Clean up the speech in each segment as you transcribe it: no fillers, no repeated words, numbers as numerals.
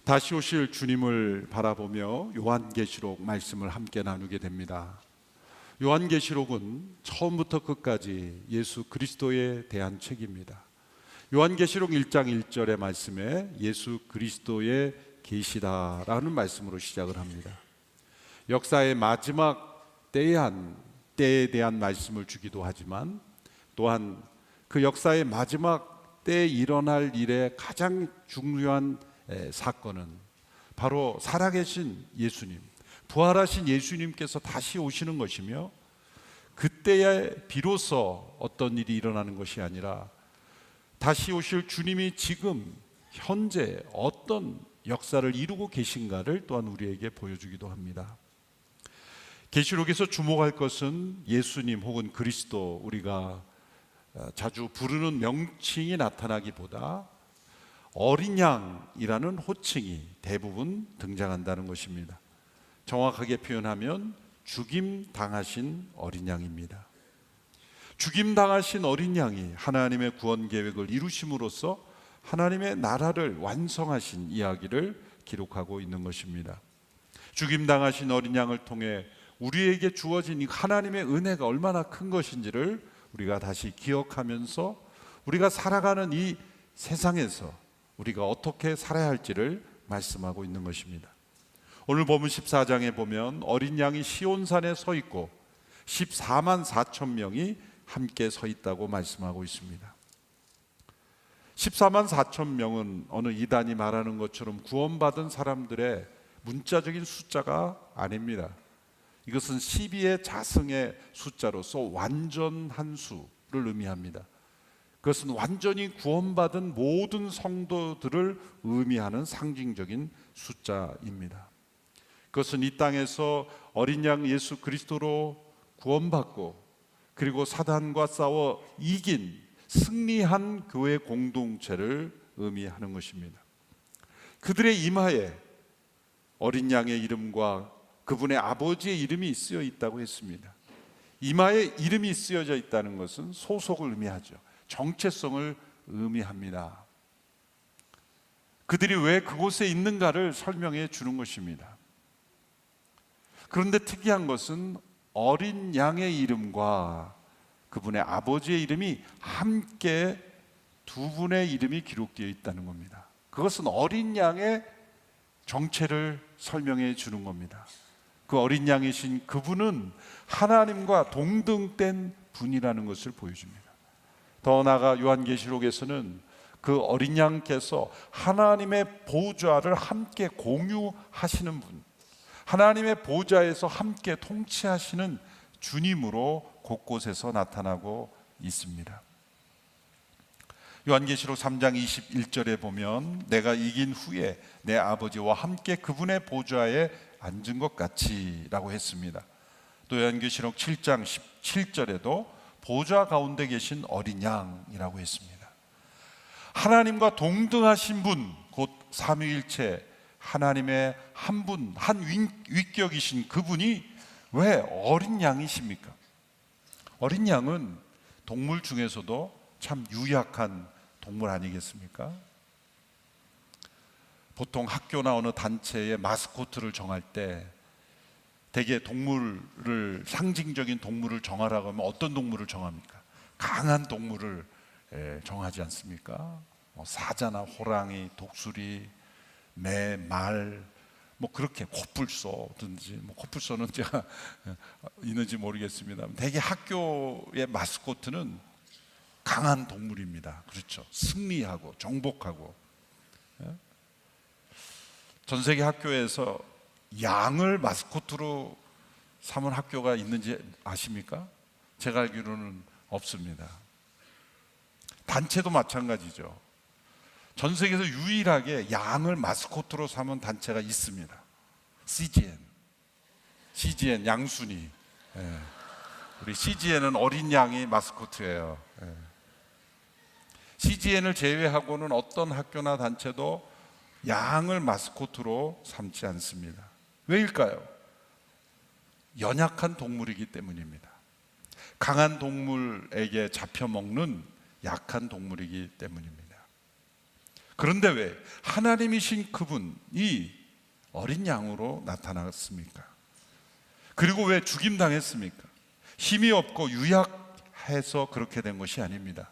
다시 오실 주님을 바라보며 요한계시록 말씀을 함께 나누게 됩니다. 요한계시록은 처음부터 끝까지 예수 그리스도에 대한 책입니다. 요한계시록 1장 1절의 말씀에 예수 그리스도의 계시다라는 말씀으로 시작을 합니다. 역사의 마지막 때에 대한 말씀을 주기도 하지만 또한 그 역사의 마지막 때에 일어날 일의 가장 중요한 사건은 바로 살아계신 예수님, 부활하신 예수님께서 다시 오시는 것이며, 그때에 비로소 어떤 일이 일어나는 것이 아니라 다시 오실 주님이 지금 현재 어떤 역사를 이루고 계신가를 또한 우리에게 보여주기도 합니다. 계시록에서 주목할 것은 예수님 혹은 그리스도, 우리가 자주 부르는 명칭이 나타나기보다 어린 양이라는 호칭이 대부분 등장한다는 것입니다. 정확하게 표현하면 죽임 당하신 어린 양입니다. 죽임 당하신 어린 양이 하나님의 구원 계획을 이루심으로써 하나님의 나라를 완성하신 이야기를 기록하고 있는 것입니다. 죽임 당하신 어린 양을 통해 우리에게 주어진 이 하나님의 은혜가 얼마나 큰 것인지를 우리가 다시 기억하면서 우리가 살아가는 이 세상에서 우리가 어떻게 살아야 할지를 말씀하고 있는 것입니다. 오늘 본문 14장에 보면 어린 양이 시온산에 서 있고 14만 4천 명이 함께 서 있다고 말씀하고 있습니다. 14만 4천 명은 어느 이단이 말하는 것처럼 구원받은 사람들의 문자적인 숫자가 아닙니다. 이것은 12의 자성의 숫자로서 완전한 수를 의미합니다. 그것은 완전히 구원받은 모든 성도들을 의미하는 상징적인 숫자입니다. 그것은 이 땅에서 어린 양 예수 그리스도로 구원받고 그리고 사단과 싸워 이긴 승리한 교회 공동체를 의미하는 것입니다. 그들의 이마에 어린 양의 이름과 그분의 아버지의 이름이 쓰여 있다고 했습니다. 이마에 이름이 쓰여져 있다는 것은 소속을 의미하죠. 정체성을 의미합니다. 그들이 왜 그곳에 있는가를 설명해 주는 것입니다. 그런데 특이한 것은 어린 양의 이름과 그분의 아버지의 이름이 함께 두 분의 이름이 기록되어 있다는 겁니다. 그것은 어린 양의 정체를 설명해 주는 겁니다. 그 어린 양이신 그분은 하나님과 동등된 분이라는 것을 보여줍니다. 더 나아가 요한계시록에서는 그 어린 양께서 하나님의 보좌를 함께 공유하시는 분, 하나님의 보좌에서 함께 통치하시는 주님으로 곳곳에서 나타나고 있습니다. 요한계시록 3장 21절에 보면 내가 이긴 후에 내 아버지와 함께 그분의 보좌에 앉은 것 같이 라고 했습니다. 또 요한계시록 7장 17절에도 보좌 가운데 계신 어린 양이라고 했습니다. 하나님과 동등하신 분, 곧 삼위일체 하나님의 한 분, 한 위격이신 그분이 왜 어린 양이십니까? 어린 양은 동물 중에서도 참 유약한 동물 아니겠습니까? 보통 학교나 어느 단체의 마스코트를 정할 때 대개 동물을, 상징적인 동물을 정하라고 하면 어떤 동물을 정합니까? 강한 동물을 정하지 않습니까? 사자나 호랑이, 독수리, 매, 말, 그렇게 코뿔소든지, 코뿔소는 제가 있는지 모르겠습니다. 대개 학교의 마스코트는 강한 동물입니다. 그렇죠? 승리하고 정복하고. 전 세계 학교에서 양을 마스코트로 삼은 학교가 있는지 아십니까? 제가 알기로는 없습니다. 단체도 마찬가지죠. 전 세계에서 유일하게 양을 마스코트로 삼은 단체가 있습니다. CGN 양순이. 우리 CGN은 어린 양이 마스코트예요. CGN을 제외하고는 어떤 학교나 단체도 양을 마스코트로 삼지 않습니다. 왜일까요? 연약한 동물이기 때문입니다. 강한 동물에게 잡혀먹는 약한 동물이기 때문입니다. 그런데 왜 하나님이신 그분이 어린 양으로 나타났습니까? 그리고 왜 죽임당했습니까? 힘이 없고 유약해서 그렇게 된 것이 아닙니다.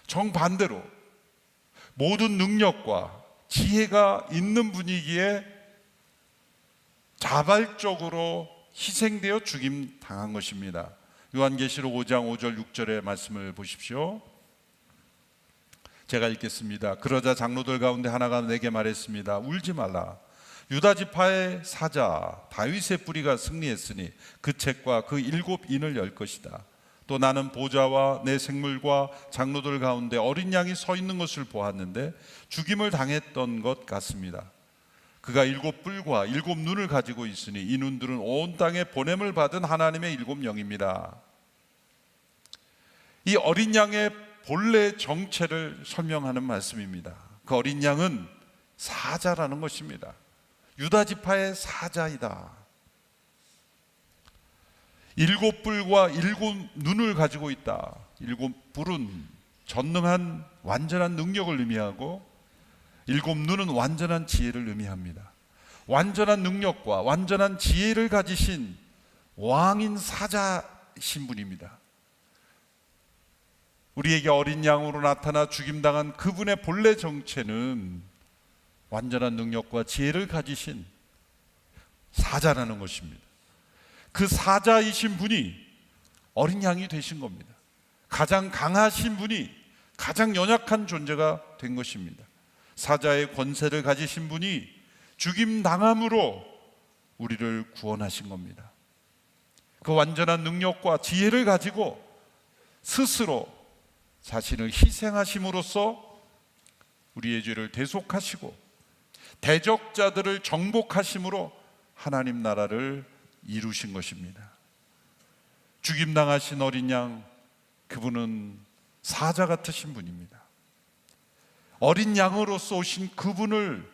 정반대로 모든 능력과 지혜가 있는 분이기에 자발적으로 희생되어 죽임당한 것입니다. 요한계시록 5장 5절 6절의 말씀을 보십시오. 제가 읽겠습니다. 그러자 장로들 가운데 하나가 내게 말했습니다. 울지 말라. 유다 지파의 사자 다윗의 뿌리가 승리했으니 그 책과 그 7인을 열 것이다. 또 나는 보좌와 내 생물과 장로들 가운데 어린 양이 서 있는 것을 보았는데 죽임을 당했던 것 같습니다. 그가 7뿔과 7눈을 가지고 있으니 이 눈들은 온 땅에 보냄을 받은 하나님의 7영입니다. 이 어린 양의 본래 정체를 설명하는 말씀입니다. 그 어린 양은 사자라는 것입니다. 유다 지파의 사자이다. 7뿔과 7눈을 가지고 있다. 7뿔은 전능한 완전한 능력을 의미하고 7눈은 완전한 지혜를 의미합니다. 완전한 능력과 완전한 지혜를 가지신 왕인 사자이신 분입니다. 우리에게 어린 양으로 나타나 죽임당한 그분의 본래 정체는 완전한 능력과 지혜를 가지신 사자라는 것입니다. 그 사자이신 분이 어린 양이 되신 겁니다. 가장 강하신 분이 가장 연약한 존재가 된 것입니다. 사자의 권세를 가지신 분이 죽임당함으로 우리를 구원하신 겁니다. 그 완전한 능력과 지혜를 가지고 스스로 자신을 희생하심으로써 우리의 죄를 대속하시고 대적자들을 정복하심으로 하나님 나라를 이루신 것입니다. 죽임당하신 어린 양, 그분은 사자 같으신 분입니다. 어린 양으로서 오신 그분을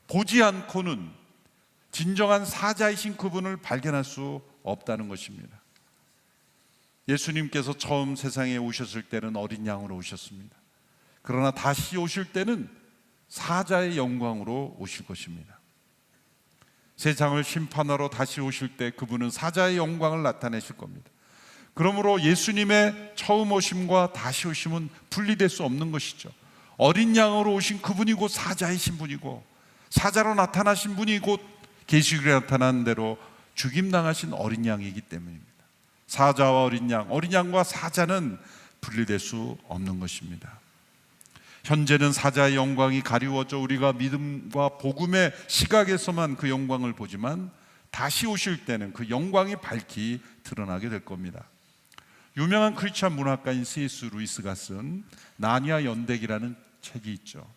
보지 않고는 진정한 사자이신 그분을 발견할 수 없다는 것입니다. 예수님께서 처음 세상에 오셨을 때는 어린 양으로 오셨습니다. 그러나 다시 오실 때는 사자의 영광으로 오실 것입니다. 세상을 심판하러 다시 오실 때 그분은 사자의 영광을 나타내실 겁니다. 그러므로 예수님의 처음 오심과 다시 오심은 분리될 수 없는 것이죠. 어린 양으로 오신 그분이 곧 사자이신 분이고, 사자로 나타나신 분이 곧 계시록에 나타난 대로 죽임당하신 어린 양이기 때문입니다. 사자와 어린 양과 사자는 분리될 수 없는 것입니다. 현재는 사자의 영광이 가리워져 우리가 믿음과 복음의 시각에서만 그 영광을 보지만 다시 오실 때는 그 영광이 밝히 드러나게 될 겁니다. 유명한 크리스찬 문학가인 C.S. 루이스가 쓴 나니아 연대기라는 책이 있죠.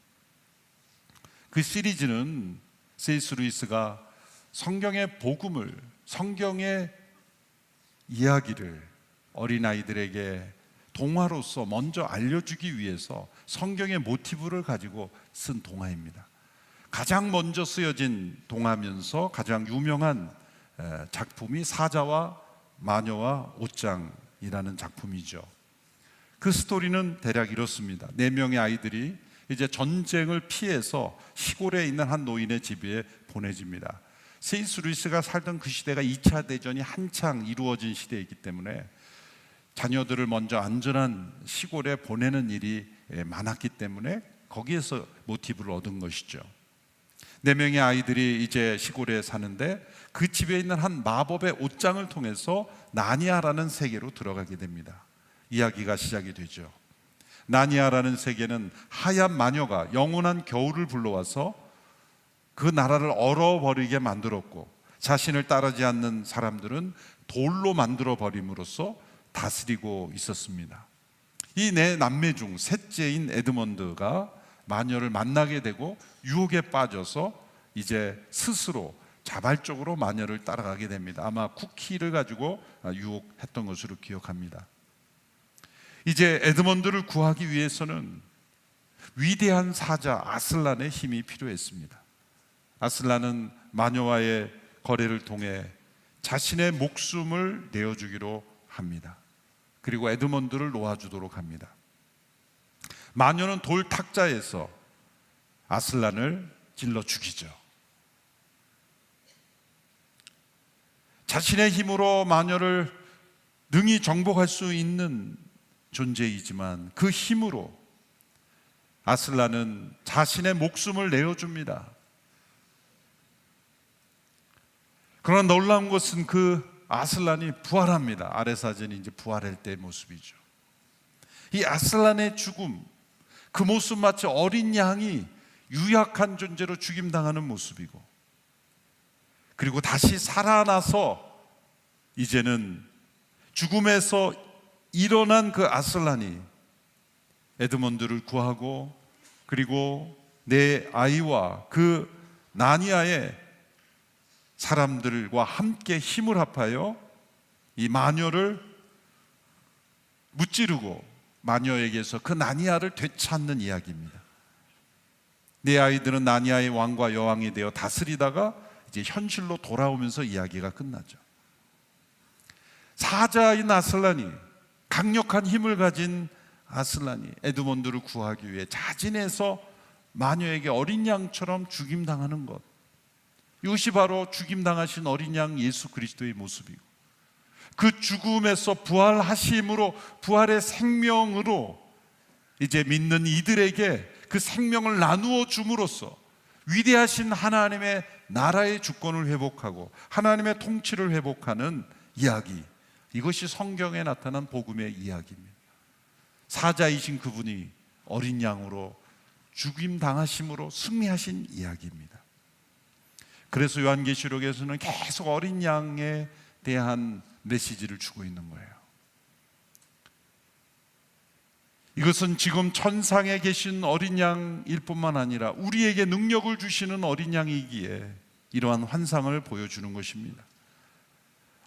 그 시리즈는 C.S. 루이스가 성경의 복음을, 성경의 이야기를 어린아이들에게 동화로서 먼저 알려주기 위해서 성경의 모티브를 가지고 쓴 동화입니다. 가장 먼저 쓰여진 동화면서 가장 유명한 작품이 사자와 마녀와 옷장이라는 작품이죠. 그 스토리는 대략 이렇습니다. 4명의 아이들이 이제 전쟁을 피해서 시골에 있는 한 노인의 집에 보내집니다. C.S. 루이스가 살던 그 시대가 2차 대전이 한창 이루어진 시대이기 때문에 자녀들을 먼저 안전한 시골에 보내는 일이 많았기 때문에 거기에서 모티브를 얻은 것이죠. 4명의 아이들이 이제 시골에 사는데 그 집에 있는 한 마법의 옷장을 통해서 나니아라는 세계로 들어가게 됩니다. 이야기가 시작이 되죠. 나니아라는 세계는 하얀 마녀가 영원한 겨울을 불러와서 그 나라를 얼어버리게 만들었고, 자신을 따르지 않는 사람들은 돌로 만들어 버림으로써 다스리고 있었습니다. 이 4남매 중 셋째인 에드먼드가 마녀를 만나게 되고 유혹에 빠져서 이제 스스로 자발적으로 마녀를 따라가게 됩니다. 아마 쿠키를 가지고 유혹했던 것으로 기억합니다. 이제 에드먼드를 구하기 위해서는 위대한 사자 아슬란의 힘이 필요했습니다. 아슬란은 마녀와의 거래를 통해 자신의 목숨을 내어주기로 합니다. 그리고 에드먼드를 놓아주도록 합니다. 마녀는 돌 탁자에서 아슬란을 찔러 죽이죠. 자신의 힘으로 마녀를 능히 정복할 수 있는 존재이지만 그 힘으로 아슬란은 자신의 목숨을 내어줍니다. 그러나 놀라운 것은 그 아슬란이 부활합니다. 아래 사진이 이제 부활할 때의 모습이죠. 이 아슬란의 죽음, 그 모습 마치 어린 양이 유약한 존재로 죽임당하는 모습이고, 그리고 다시 살아나서 이제는 죽음에서 일어난 그 아슬란이 에드먼드를 구하고, 그리고 내 아이와 그 나니아의 사람들과 함께 힘을 합하여 이 마녀를 무찌르고 마녀에게서 그 나니아를 되찾는 이야기입니다. 내 아이들은 나니아의 왕과 여왕이 되어 다스리다가 이제 현실로 돌아오면서 이야기가 끝나죠. 사자인 아슬란이, 강력한 힘을 가진 아슬란이 에드먼드를 구하기 위해 자진해서 마녀에게 어린 양처럼 죽임당하는 것, 이것이 바로 죽임당하신 어린 양 예수 그리스도의 모습이고, 그 죽음에서 부활하심으로, 부활의 생명으로 이제 믿는 이들에게 그 생명을 나누어 줌으로써 위대하신 하나님의 나라의 주권을 회복하고 하나님의 통치를 회복하는 이야기, 이것이 성경에 나타난 복음의 이야기입니다. 사자이신 그분이 어린 양으로 죽임당하심으로 승리하신 이야기입니다. 그래서 요한계시록에서는 계속 어린 양에 대한 메시지를 주고 있는 거예요. 이것은 지금 천상에 계신 어린 양일 뿐만 아니라 우리에게 능력을 주시는 어린 양이기에 이러한 환상을 보여주는 것입니다.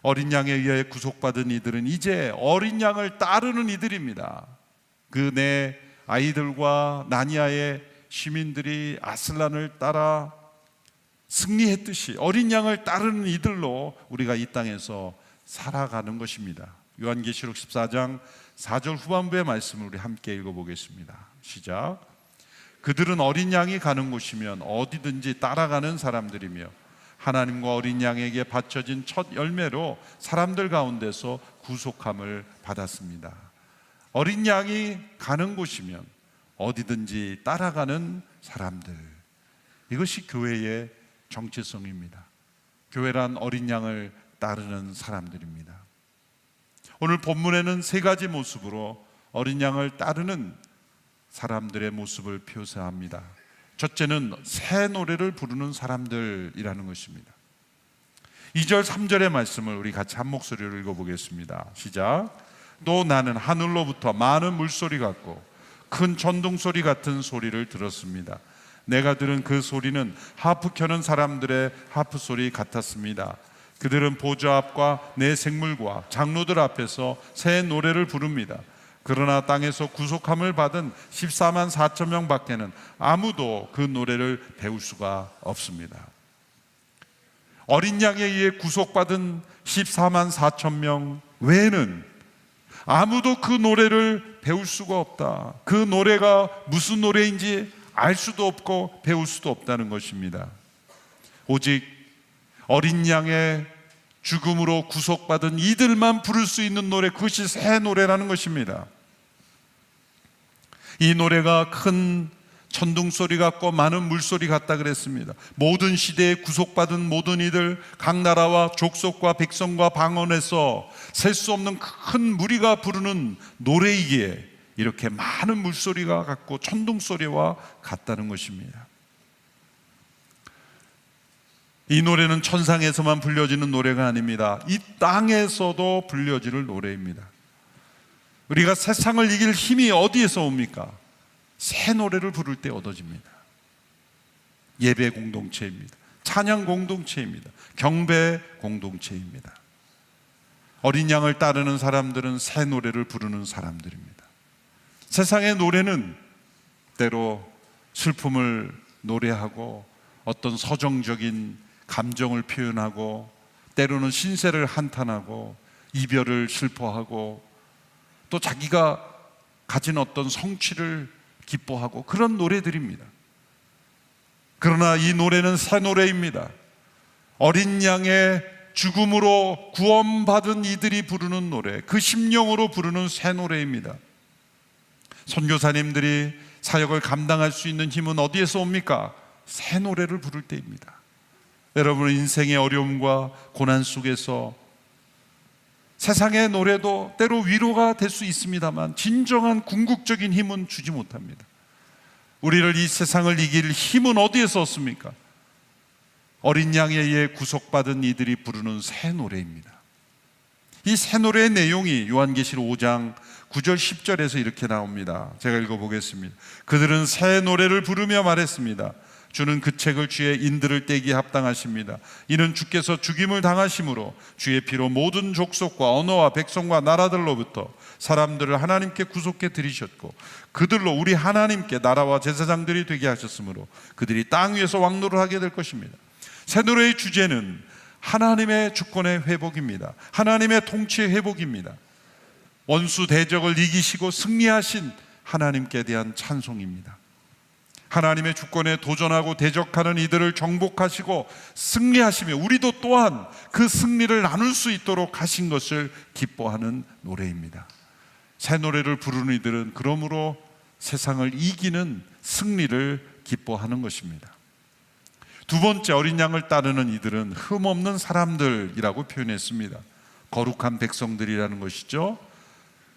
어린 양에 의해 구속받은 이들은 이제 어린 양을 따르는 이들입니다. 그 내 아이들과 나니아의 시민들이 아슬란을 따라 승리했듯이 어린 양을 따르는 이들로 우리가 이 땅에서 살아가는 것입니다. 요한계시록 14장 4절 후반부의 말씀을 우리 함께 읽어보겠습니다. 시작. 그들은 어린 양이 가는 곳이면 어디든지 따라가는 사람들이며 하나님과 어린 양에게 바쳐진 첫 열매로 사람들 가운데서 구속함을 받았습니다. 어린 양이 가는 곳이면 어디든지 따라가는 사람들, 이것이 교회의 정체성입니다. 교회란 어린 양을 따르는 사람들입니다. 오늘 본문에는 세 가지 모습으로 어린 양을 따르는 사람들의 모습을 표사합니다. 첫째는 새 노래를 부르는 사람들이라는 것입니다. 2절 3절의 말씀을 우리 같이 한 목소리로 읽어보겠습니다. 시작. 또 나는 하늘로부터 많은 물소리 같고 큰 천둥소리 같은 소리를 들었습니다. 내가 들은 그 소리는 하프 켜는 사람들의 하프 소리 같았습니다. 그들은 보좌 앞과 내 생물과 장로들 앞에서 새 노래를 부릅니다. 그러나 땅에서 구속함을 받은 14만 4천 명 밖에는 아무도 그 노래를 배울 수가 없습니다. 어린 양에 의해 구속받은 14만 4천 명 외에는 아무도 그 노래를 배울 수가 없다. 그 노래가 무슨 노래인지 알 수도 없고 배울 수도 없다는 것입니다. 오직 어린 양의 죽음으로 구속받은 이들만 부를 수 있는 노래, 그것이 새 노래라는 것입니다. 이 노래가 큰 천둥소리 같고 많은 물소리 같다 그랬습니다. 모든 시대에 구속받은 모든 이들, 각 나라와 족속과 백성과 방언에서 셀 수 없는 큰 무리가 부르는 노래이기에 이렇게 많은 물소리가 같고 천둥소리와 같다는 것입니다. 이 노래는 천상에서만 불려지는 노래가 아닙니다. 이 땅에서도 불려지는 노래입니다. 우리가 세상을 이길 힘이 어디에서 옵니까? 새 노래를 부를 때 얻어집니다. 예배 공동체입니다. 찬양 공동체입니다. 경배 공동체입니다. 어린 양을 따르는 사람들은 새 노래를 부르는 사람들입니다. 세상의 노래는 때로 슬픔을 노래하고 어떤 서정적인 감정을 표현하고 때로는 신세를 한탄하고 이별을 슬퍼하고 또 자기가 가진 어떤 성취를 기뻐하고 그런 노래들입니다. 그러나 이 노래는 새 노래입니다. 어린 양의 죽음으로 구원받은 이들이 부르는 노래, 그 심령으로 부르는 새 노래입니다. 선교사님들이 사역을 감당할 수 있는 힘은 어디에서 옵니까? 새 노래를 부를 때입니다. 여러분은 인생의 어려움과 고난 속에서 세상의 노래도 때로 위로가 될 수 있습니다만 진정한 궁극적인 힘은 주지 못합니다. 우리를 이 세상을 이길 힘은 어디에서 얻습니까? 어린 양에 의해 구속받은 이들이 부르는 새 노래입니다. 이 새 노래의 내용이 요한계시록 5장 9절 10절에서 이렇게 나옵니다. 제가 읽어보겠습니다. 그들은 새 노래를 부르며 말했습니다. 주는 그 책을 주의 인들을 떼기에 합당하십니다. 이는 주께서 죽임을 당하심으로 주의 피로 모든 족속과 언어와 백성과 나라들로부터 사람들을 하나님께 구속해 들이셨고 그들로 우리 하나님께 나라와 제사장들이 되게 하셨으므로 그들이 땅 위에서 왕노를 하게 될 것입니다. 새 노래의 주제는 하나님의 주권의 회복입니다. 하나님의 통치의 회복입니다. 원수 대적을 이기시고 승리하신 하나님께 대한 찬송입니다. 하나님의 주권에 도전하고 대적하는 이들을 정복하시고 승리하시며 우리도 또한 그 승리를 나눌 수 있도록 하신 것을 기뻐하는 노래입니다. 새 노래를 부르는 이들은 그러므로 세상을 이기는 승리를 기뻐하는 것입니다. 두 번째, 어린 양을 따르는 이들은 흠없는 사람들이라고 표현했습니다. 거룩한 백성들이라는 것이죠.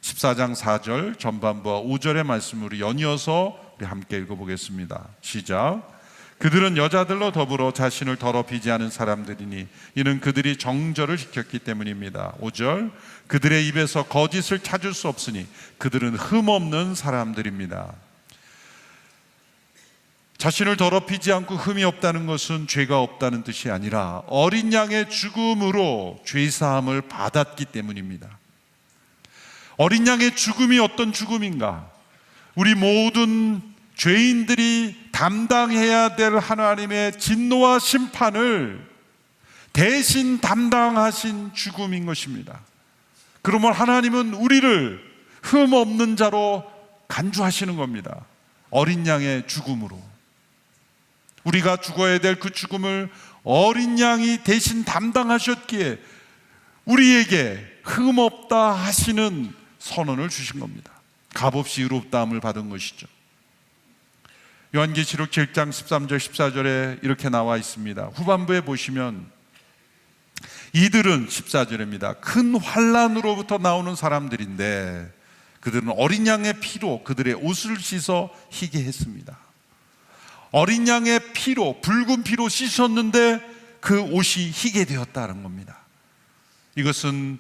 14장 4절 전반부와 5절의 말씀으로 연이어서 우리 함께 읽어보겠습니다. 시작. 그들은 여자들로 더불어 자신을 더럽히지 않은 사람들이니 이는 그들이 정절을 지켰기 때문입니다. 5절. 그들의 입에서 거짓을 찾을 수 없으니 그들은 흠없는 사람들입니다. 자신을 더럽히지 않고 흠이 없다는 것은 죄가 없다는 뜻이 아니라 어린 양의 죽음으로 죄사함을 받았기 때문입니다. 어린 양의 죽음이 어떤 죽음인가? 우리 모든 죄인들이 담당해야 될 하나님의 진노와 심판을 대신 담당하신 죽음인 것입니다. 그러면 하나님은 우리를 흠 없는 자로 간주하시는 겁니다. 어린 양의 죽음으로. 우리가 죽어야 될 그 죽음을 어린 양이 대신 담당하셨기에 우리에게 흠 없다 하시는 선언을 주신 겁니다. 값없이 의롭다함을 받은 것이죠. 요한계시록 7장 13절 14절에 이렇게 나와 있습니다. 후반부에 보시면 이들은 14절입니다. 큰 환난으로부터 나오는 사람들인데 그들은 어린 양의 피로 그들의 옷을 씻어 희게 했습니다. 어린 양의 피로, 붉은 피로 씻었는데 그 옷이 희게 되었다는 겁니다. 이것은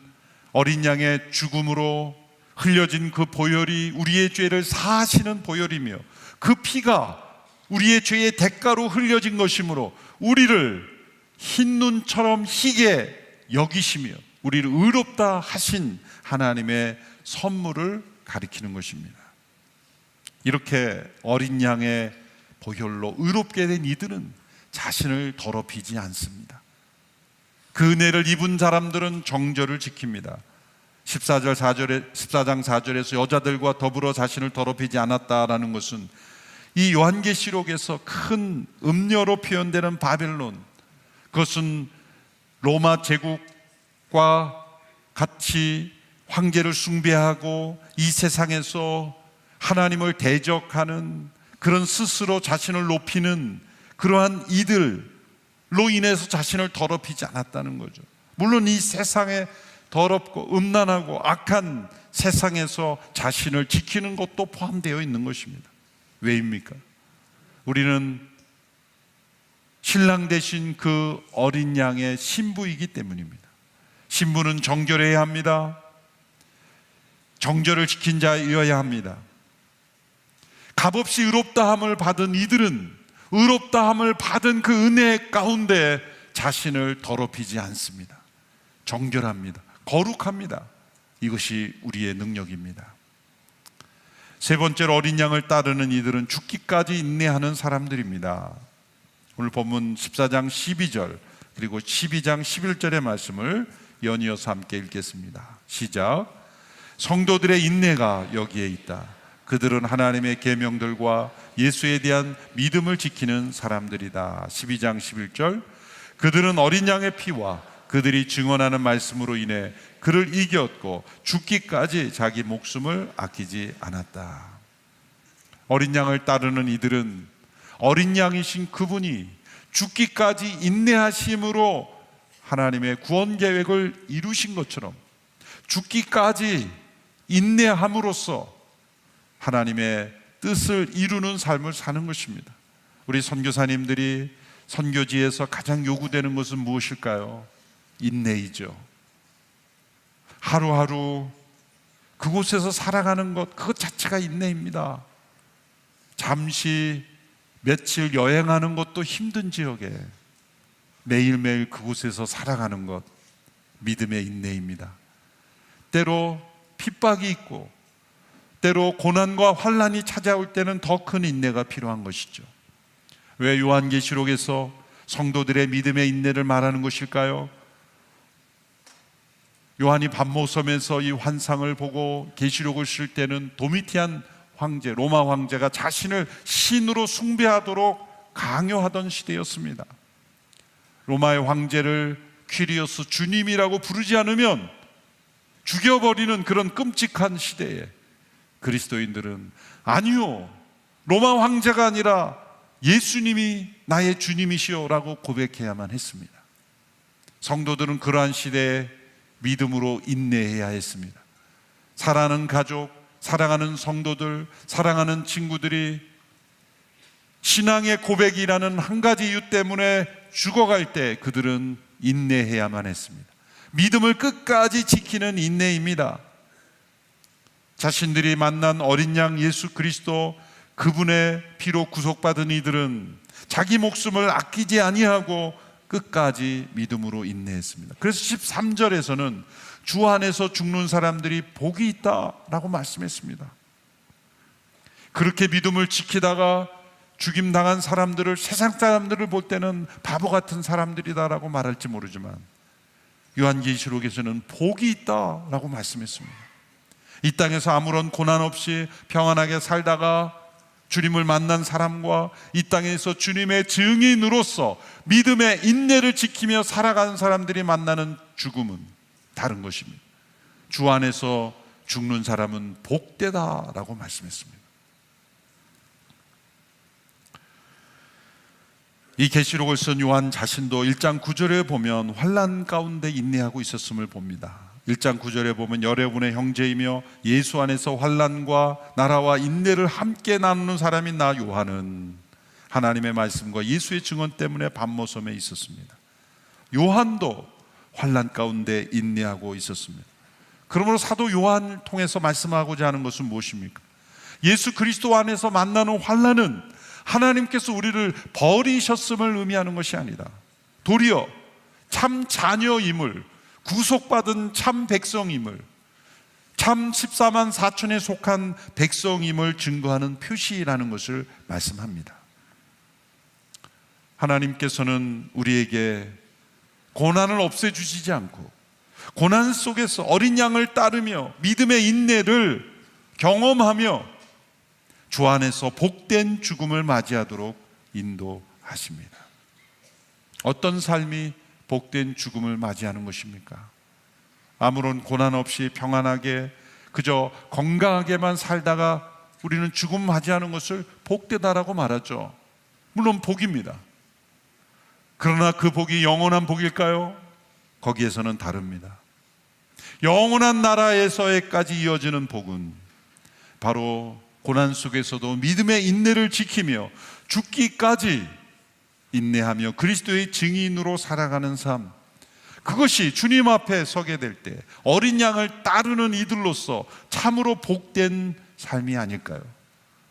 어린 양의 죽음으로 흘려진 그 보혈이 우리의 죄를 사하시는 보혈이며 그 피가 우리의 죄의 대가로 흘려진 것이므로 우리를 흰 눈처럼 희게 여기시며 우리를 의롭다 하신 하나님의 선물을 가리키는 것입니다. 이렇게 어린 양의 보혈로 의롭게 된 이들은 자신을 더럽히지 않습니다. 그 은혜를 입은 사람들은 정절을 지킵니다. 14장 4절에서 여자들과 더불어 자신을 더럽히지 않았다라는 것은 이 요한계시록에서 큰 음녀로 표현되는 바벨론, 그것은 로마 제국과 같이 황제를 숭배하고 이 세상에서 하나님을 대적하는 그런 스스로 자신을 높이는 그러한 이들로 인해서 자신을 더럽히지 않았다는 거죠. 물론 이 세상에 더럽고 음란하고 악한 세상에서 자신을 지키는 것도 포함되어 있는 것입니다. 왜입니까? 우리는 신랑 되신 그 어린 양의 신부이기 때문입니다. 신부는 정결해야 합니다. 정결을 지킨 자여야 합니다. 값없이 의롭다함을 받은 이들은 의롭다함을 받은 그 은혜 가운데 자신을 더럽히지 않습니다. 정결합니다. 거룩합니다. 이것이 우리의 능력입니다. 세 번째로 어린 양을 따르는 이들은 죽기까지 인내하는 사람들입니다. 오늘 본문 14장 12절 그리고 12장 11절의 말씀을 연이어서 함께 읽겠습니다. 시작. 성도들의 인내가 여기에 있다. 그들은 하나님의 계명들과 예수에 대한 믿음을 지키는 사람들이다. 12장 11절, 그들은 어린 양의 피와 그들이 증언하는 말씀으로 인해 그를 이겼고 죽기까지 자기 목숨을 아끼지 않았다. 어린 양을 따르는 이들은 어린 양이신 그분이 죽기까지 인내하심으로 하나님의 구원 계획을 이루신 것처럼 죽기까지 인내함으로써 하나님의 뜻을 이루는 삶을 사는 것입니다. 우리 선교사님들이 선교지에서 가장 요구되는 것은 무엇일까요? 인내이죠. 하루하루 그곳에서 살아가는 것, 그것 자체가 인내입니다. 잠시 며칠 여행하는 것도 힘든 지역에 매일매일 그곳에서 살아가는 것, 믿음의 인내입니다. 때로 핍박이 있고 때로 고난과 환난이 찾아올 때는 더 큰 인내가 필요한 것이죠. 왜 요한계시록에서 성도들의 믿음의 인내를 말하는 것일까요? 요한이 밤모섬에서 이 환상을 보고 계시록을 쓸 때는 도미티안 황제, 로마 황제가 자신을 신으로 숭배하도록 강요하던 시대였습니다. 로마의 황제를 퀴리오스 주님이라고 부르지 않으면 죽여버리는 그런 끔찍한 시대에 그리스도인들은 아니요, 로마 황제가 아니라 예수님이 나의 주님이시오라고 고백해야만 했습니다. 성도들은 그러한 시대에 믿음으로 인내해야 했습니다. 사랑하는 가족, 사랑하는 성도들, 사랑하는 친구들이 신앙의 고백이라는 한 가지 이유 때문에 죽어갈 때 그들은 인내해야만 했습니다. 믿음을 끝까지 지키는 인내입니다. 자신들이 만난 어린 양 예수 그리스도, 그분의 피로 구속받은 이들은 자기 목숨을 아끼지 아니하고 끝까지 믿음으로 인내했습니다. 그래서 13절에서는 주 안에서 죽는 사람들이 복이 있다라고 말씀했습니다. 그렇게 믿음을 지키다가 죽임당한 사람들을, 세상 사람들을 볼 때는 바보 같은 사람들이다라고 말할지 모르지만 요한계시록에서는 복이 있다라고 말씀했습니다. 이 땅에서 아무런 고난 없이 평안하게 살다가 주님을 만난 사람과 이 땅에서 주님의 증인으로서 믿음의 인내를 지키며 살아가는 사람들이 만나는 죽음은 다른 것입니다. 주 안에서 죽는 사람은 복되다라고 말씀했습니다. 이 계시록을 쓴 요한 자신도 1장 9절에 보면 환난 가운데 인내하고 있었음을 봅니다. 1장 9절에 보면 여러분의 형제이며 예수 안에서 환난과 나라와 인내를 함께 나누는 사람인 나 요한은 하나님의 말씀과 예수의 증언 때문에 밤모섬에 있었습니다. 요한도 환난 가운데 인내하고 있었습니다. 그러므로 사도 요한을 통해서 말씀하고자 하는 것은 무엇입니까? 예수 그리스도 안에서 만나는 환난은 하나님께서 우리를 버리셨음을 의미하는 것이 아니다. 도리어 참 자녀임을, 구속받은 참 백성임을, 참 14만 4천에 속한 백성임을 증거하는 표시라는 것을 말씀합니다. 하나님께서는 우리에게 고난을 없애주시지 않고 고난 속에서 어린 양을 따르며 믿음의 인내를 경험하며 주 안에서 복된 죽음을 맞이하도록 인도하십니다. 어떤 삶이 복된 죽음을 맞이하는 것입니까? 아무런 고난 없이 평안하게 그저 건강하게만 살다가 우리는 죽음 맞이하는 것을 복되다라고 말하죠. 물론 복입니다. 그러나 그 복이 영원한 복일까요? 거기에서는 다릅니다. 영원한 나라에서까지 이어지는 복은 바로 고난 속에서도 믿음의 인내를 지키며 죽기까지 인내하며 그리스도의 증인으로 살아가는 삶, 그것이 주님 앞에 서게 될 때 어린 양을 따르는 이들로서 참으로 복된 삶이 아닐까요?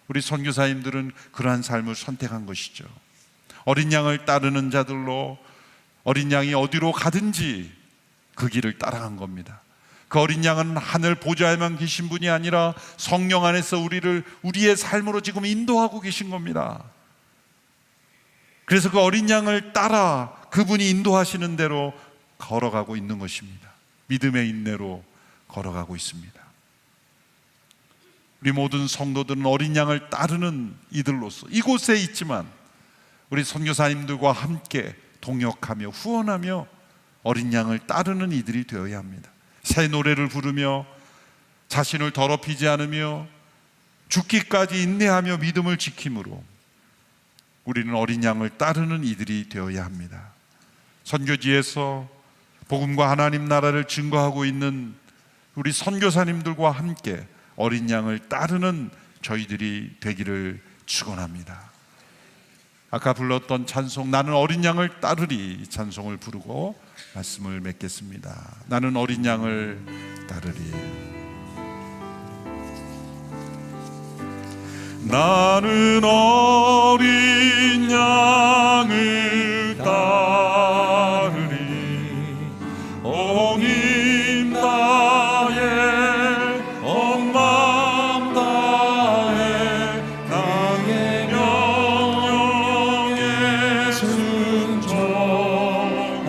우리 선교사님들은 그러한 삶을 선택한 것이죠. 어린 양을 따르는 자들로 어린 양이 어디로 가든지 그 길을 따라간 겁니다. 그 어린 양은 하늘 보좌에만 계신 분이 아니라 성령 안에서 우리의 삶으로 지금 인도하고 계신 겁니다. 그래서 그 어린 양을 따라 그분이 인도하시는 대로 걸어가고 있는 것입니다. 믿음의 인내로 걸어가고 있습니다. 우리 모든 성도들은 어린 양을 따르는 이들로서 이곳에 있지만 우리 선교사님들과 함께 동역하며 후원하며 어린 양을 따르는 이들이 되어야 합니다. 새 노래를 부르며 자신을 더럽히지 않으며 죽기까지 인내하며 믿음을 지킴으로 우리는 어린 양을 따르는 이들이 되어야 합니다. 선교지에서 복음과 하나님 나라를 증거하고 있는 우리 선교사님들과 함께 어린 양을 따르는 저희들이 되기를 축원합니다. 아까 불렀던 찬송 나는 어린 양을 따르리 찬송을 부르고 말씀을 맺겠습니다. 나는 어린 양을 따르리. 나는 어린 양을 따르리 온 힘 다해 온 마음 다해 나의 명령에 순종하리.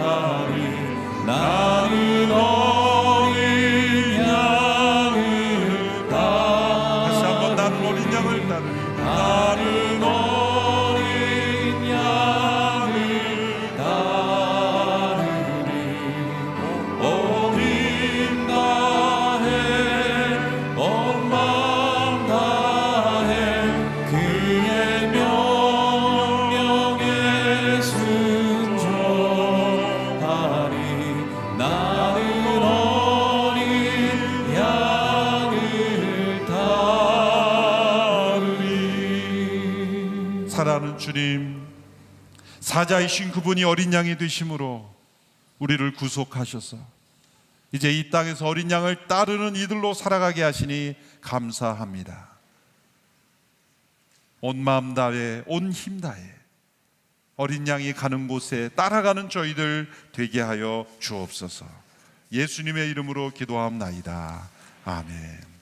나는 어린 양을 따르리. 다시 한번 나는 어린 양을 따르리. 나는 어린 양을 따르리 온 힘 다해 온 마음 다해 그의 명령에 순종하리. 나는 어린 양을 따르리. 사랑하는 주님, 사자이신 그분이 어린 양이 되심으로 우리를 구속하셔서 이제 이 땅에서 어린 양을 따르는 이들로 살아가게 하시니 감사합니다. 온 마음 다해 온 힘 다해 어린 양이 가는 곳에 따라가는 저희들 되게 하여 주옵소서. 예수님의 이름으로 기도하옵나이다. 아멘.